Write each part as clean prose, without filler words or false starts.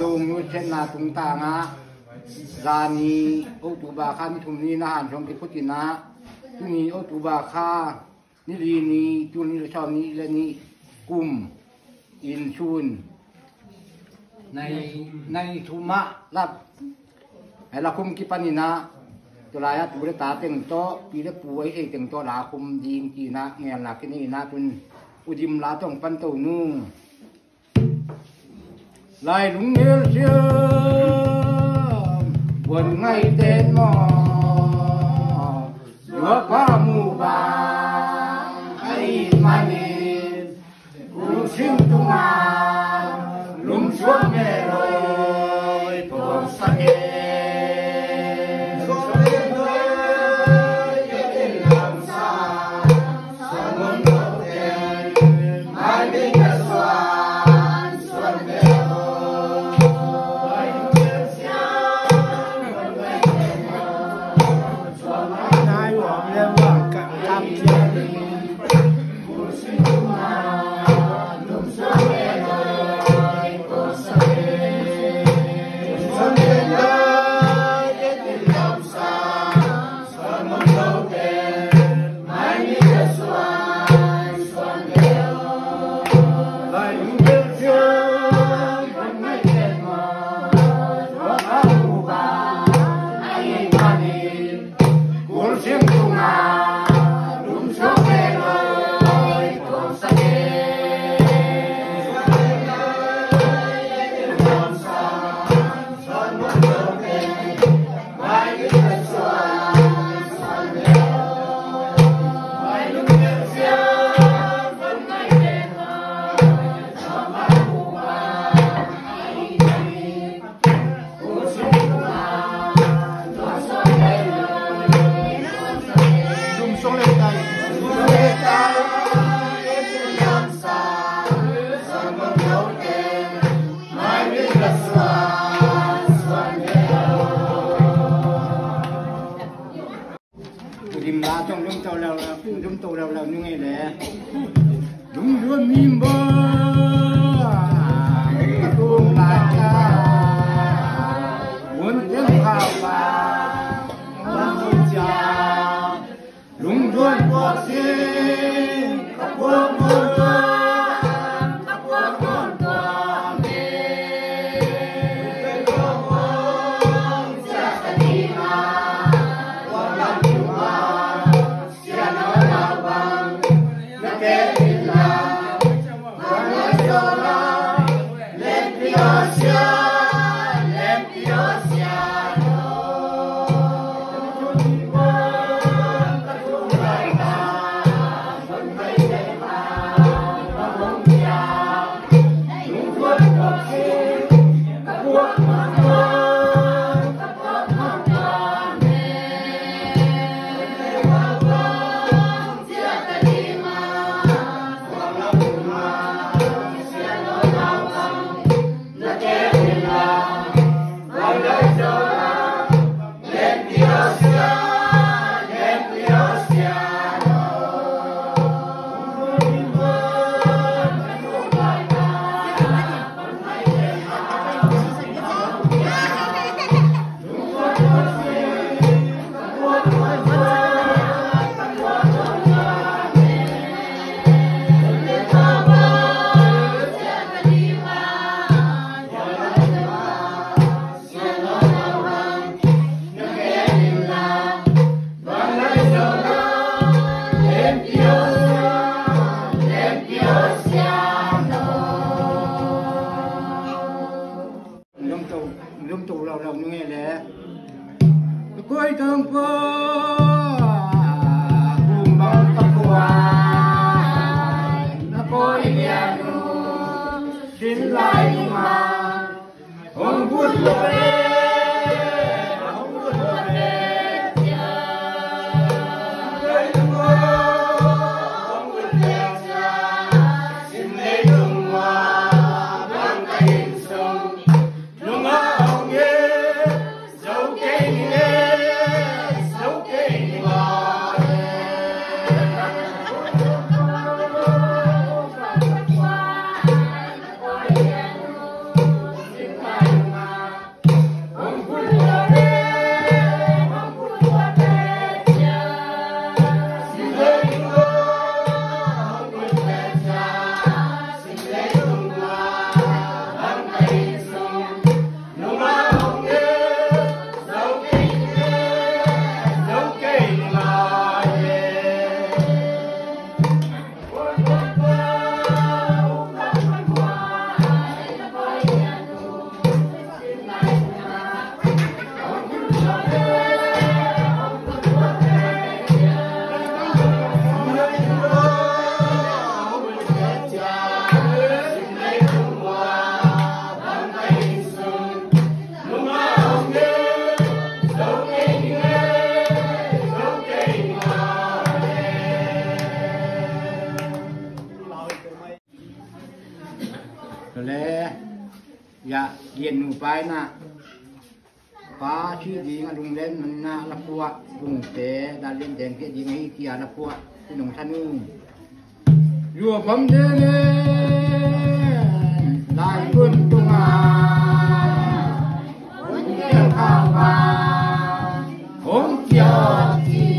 dong nu chen na tung ta nga rani October kha ni thum ni na han thong ki putina tu ni October kha ni ri ni tu ni chom ni le ni kum in chunในทุมะรับไอ้ละคุมกิปนินะตัวลายตัวเล็กตาเต็งโตปีเล็กป่วยเอกเต็งโตลาคุมดีนกีนะเงียหลักกินี่นะตุนอุดิมลาต้องปันโตนุ่งลายลุงเนียเชื่อวันไงเต้นมอหัวผ้ามูบาไอ้มันนี่กูชิมตุมาลุงชวนเมรอยปองสังเกส่วนเดียวยังเป็นลำสาส่วนมันโดดเด่นไม่มีกระสวนส่วนเดียวไม่มีเสียงไม่เป็นส่วนมันนายหวังเรื่องว่ากับทำเทียนผู้สิ่งมาลุงชวนเมรอยดิมลาต้องลุงโตเรานี่ไงแหละลุงรวมมีบ่ตุ้มลาจ้าวนเรื่องข้าวปลาวันนี้จ้าลุงรวมพวกสิกับพวกคนกับพวกคนตัวเมีเป็นคนเสียสติมาเรานี่ไงแหละก้อยทองฟ้าบุ้มบังตะกวายนักก้อยเดียนูสิ้นลายมาองบุญเลยBye. ya yen nu pai na pa chi di nga lung len man na la puwa lung te da len deng ke di ngai ki ala puwa nong thanu yu pham de le lai kun tunga un ke kha wa hong chiao chi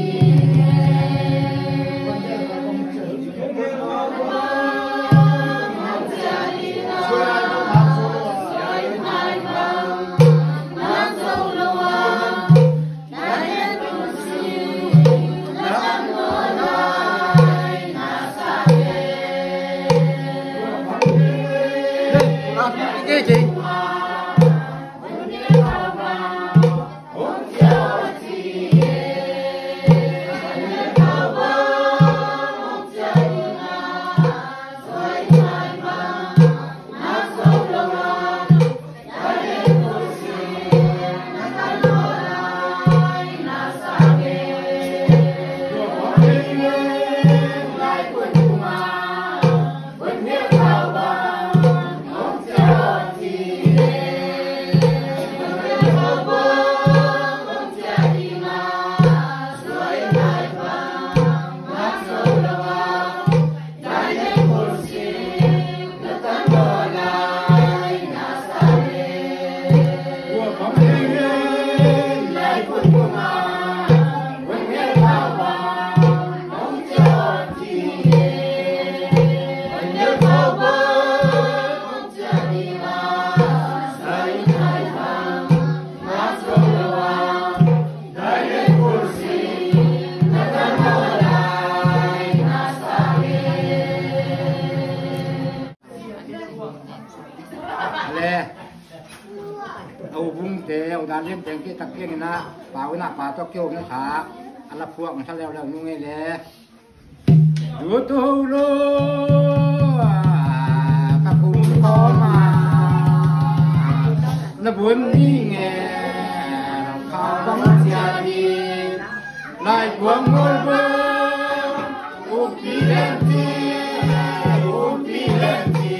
pa to kêu nó thả ăn là phuộc mà sao leo leo như nghe lẽ đứa tôi lo các cùng có mà nó buồn đi nghe khao vắng gia đi lại cuồng ngôi vơ ôm đi lên đi ôm đi lên đi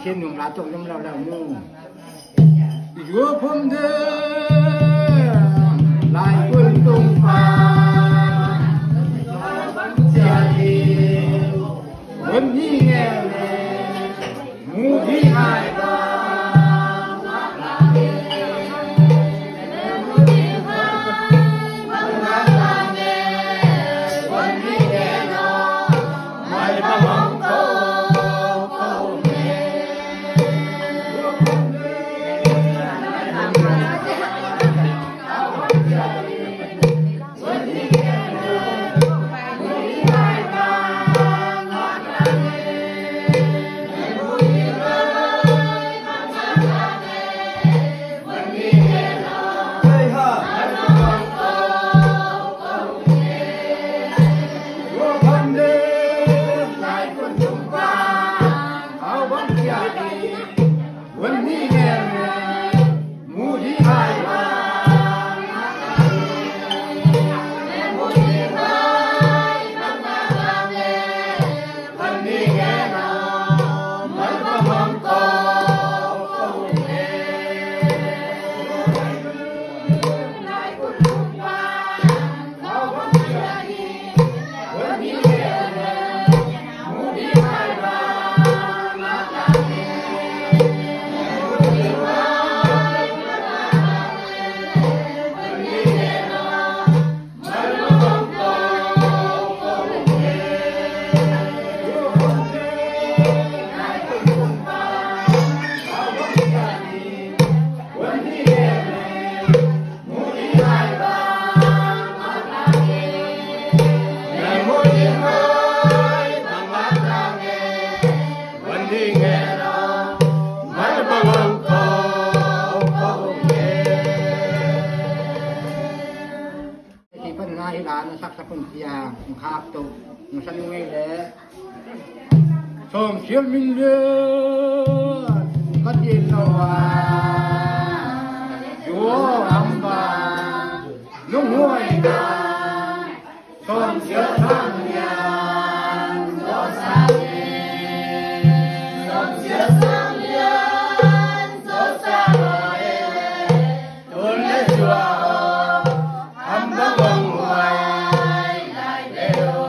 trên đường lá trộn trong lào lào nung chúa phong thế lại quân tung pha gia đình vẫn đi nghe ngu đi hai หลานสักสักคนเสียงขาบตุงสนุกเลยส่งเสียงมินเลือดก็จีนเอาว่าอยู่อัมบานุ่งหัวอีกาส่งเสียงทางยานโดซาเกส่งเสียงทางยานโดซาเกตุนเลจัวอัมบาบังไว้ไล่เดียว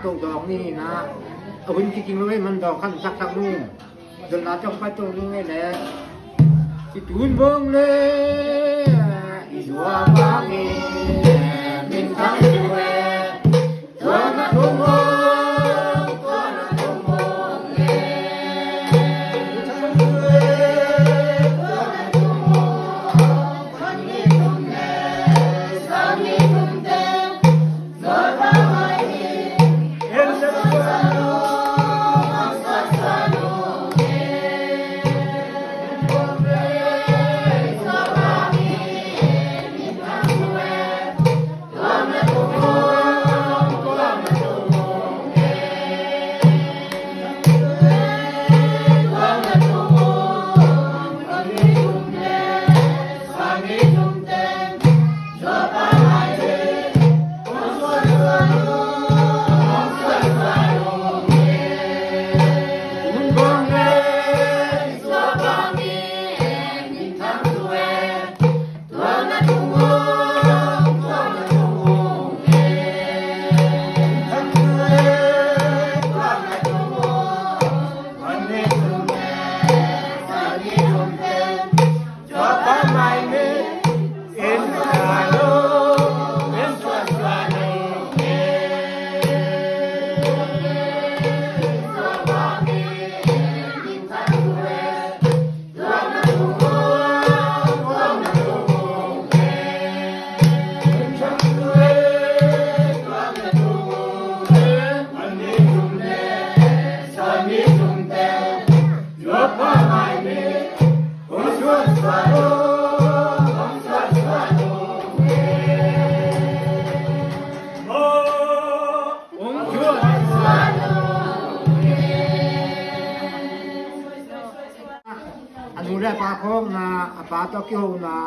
ตรงดอกนี่นะเอาจริงๆเลยมันดอกขั้นสักนู่นจนเราจ้องไปตรงนี้แหละที่ตูนเบิ้งเลยอีสัวบางเองมินทั้งตัวตัวนักทุ่งตัวนักทุ่งทั้งตัวตัวนักทุ่งคนนี้ทุ่งเล่สามีทุ่งเต้ตัวบ้าไว้ปลาโค้งนะปลาตะเกียวนะ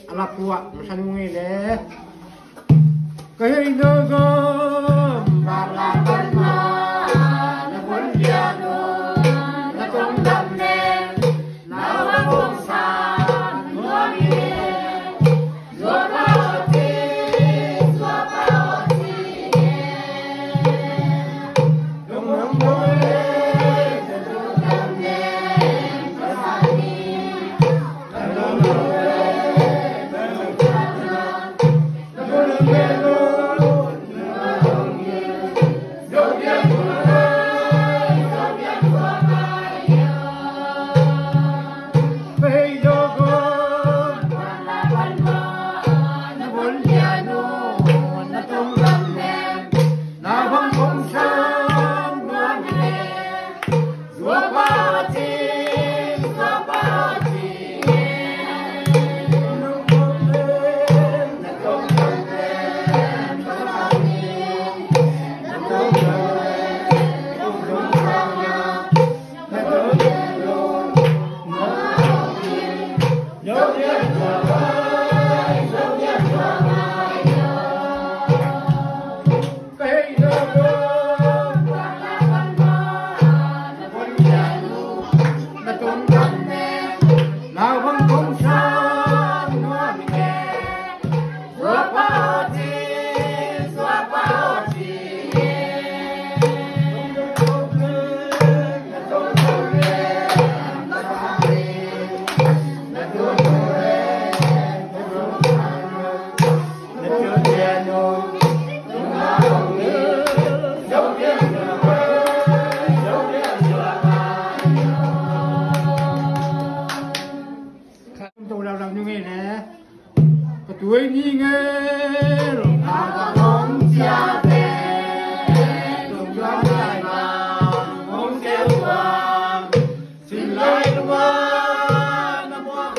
อะไรพวกมันสนุกเลยก็ให้ดูก็บาลาตันมาและบนเดียโดและตรงดำแดงน้ำมันวงสารนัวมีนัวปลาทีนัวปลาทีดงน้ำมันเลยจะดูดำแดงภาษาดีHãy subscribe cho kênh Ghiền Mì Gõ để không bỏ lỡ tuổi đi nghe lòng ta không cha bé đừng có lại mà không kêu qua xin lấy đúng không năm qua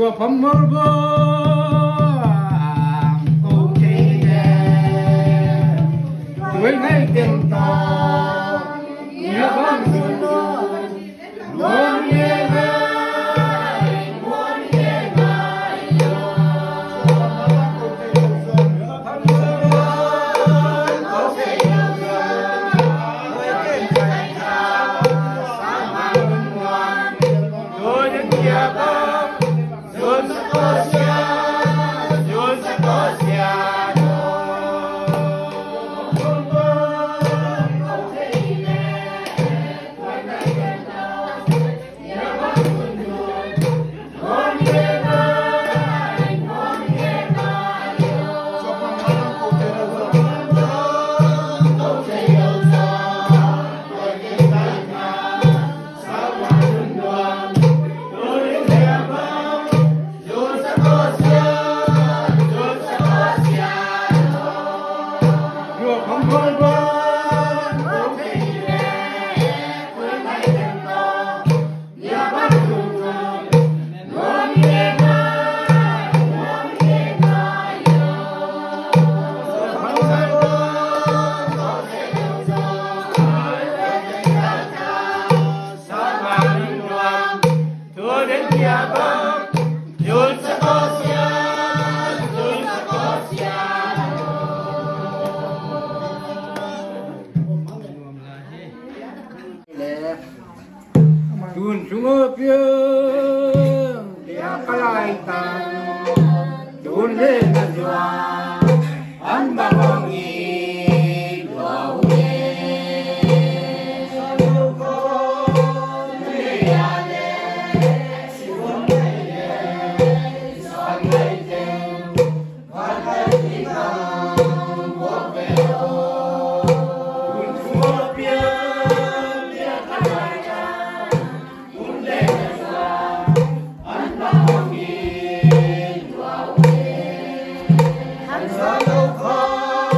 vừa phẩm mơ vô cô chị đẹp tuổi ngay tiền to nhớ con xuân muốn nghe Tuôn xuống ở phía để cái lại tàn tuôn lên là doa ăn bao mong gì doa huế sao có người à lệ xuống đây lệ sang đây theo và thấy thì không có về đâu tuôn xuống ở phía để cái lại Hãy subscribe cho kênh Ghiền Mì Gõ để không bỏ lỡ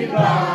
Bye.